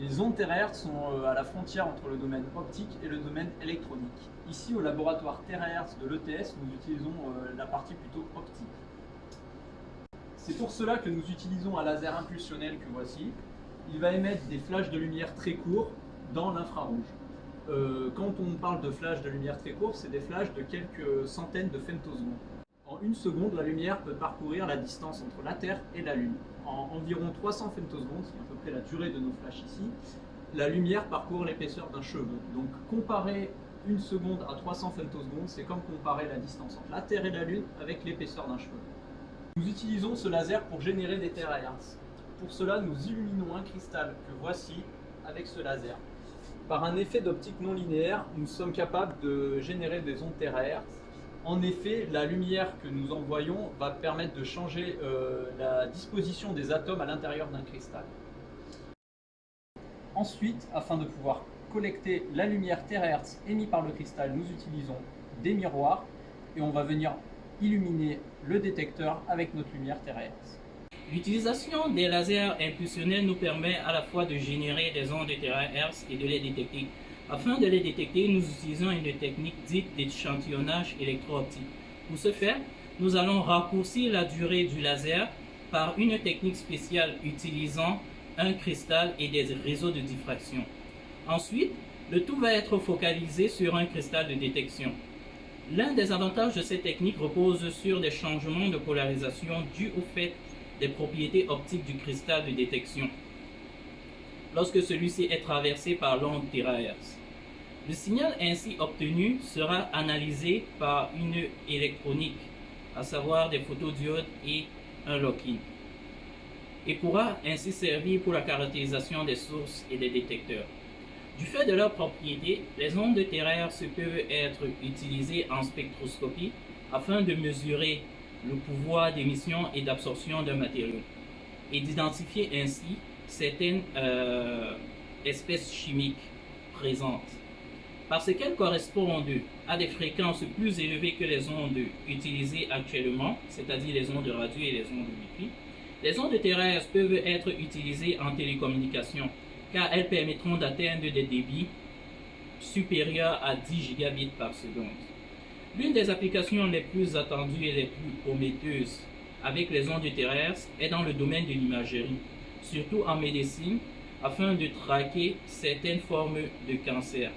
Les ondes TeraHertz sont à la frontière entre le domaine optique et le domaine électronique. Ici, au laboratoire TeraHertz de l'ETS, nous utilisons la partie plutôt optique. C'est pour cela que nous utilisons un laser impulsionnel que voici. Il va émettre des flashs de lumière très courts dans l'infrarouge. Quand on parle de flashs de lumière très courts, c'est des flashs de quelques centaines de femtosecondes. En une seconde, la lumière peut parcourir la distance entre la Terre et la Lune. En environ 300 femtosecondes, c'est à peu près la durée de nos flashs ici, la lumière parcourt l'épaisseur d'un cheveu. Donc comparer une seconde à 300 femtosecondes, c'est comme comparer la distance entre la Terre et la Lune avec l'épaisseur d'un cheveu. Nous utilisons ce laser pour générer des TeraHertz. Pour cela, nous illuminons un cristal que voici avec ce laser. Par un effet d'optique non linéaire, nous sommes capables de générer des ondes TeraHertz. En effet, la lumière que nous envoyons va permettre de changer la disposition des atomes à l'intérieur d'un cristal. Ensuite, afin de pouvoir collecter la lumière TeraHertz émise par le cristal, nous utilisons des miroirs et on va venir illuminer le détecteur avec notre lumière TeraHertz. L'utilisation des lasers impulsionnels nous permet à la fois de générer des ondes de TeraHertz et de les détecter. Afin de les détecter, nous utilisons une technique dite d'échantillonnage électro-optique. Pour ce faire, nous allons raccourcir la durée du laser par une technique spéciale utilisant un cristal et des réseaux de diffraction. Ensuite, le tout va être focalisé sur un cristal de détection. L'un des avantages de cette technique repose sur des changements de polarisation dus au fait des propriétés optiques du cristal de détection lorsque celui-ci est traversé par l'onde TeraHertz. Le signal ainsi obtenu sera analysé par une électronique, à savoir des photodiodes et un lock-in, et pourra ainsi servir pour la caractérisation des sources et des détecteurs. Du fait de leurs propriétés, les ondes de TeraHertz peuvent être utilisées en spectroscopie afin de mesurer le pouvoir d'émission et d'absorption d'un matériau et d'identifier ainsi certaines espèces chimiques présentes, parce qu'elles correspondent à des fréquences plus élevées que les ondes utilisées actuellement, c'est-à-dire les ondes radio et les ondes Wi-Fi. Les ondes TeraHertz peuvent être utilisées en télécommunication, car elles permettront d'atteindre des débits supérieurs à 10 gigabits par seconde. L'une des applications les plus attendues et les plus prometteuses avec les ondes TeraHertz est dans le domaine de l'imagerie, surtout en médecine, afin de traquer certaines formes de cancer.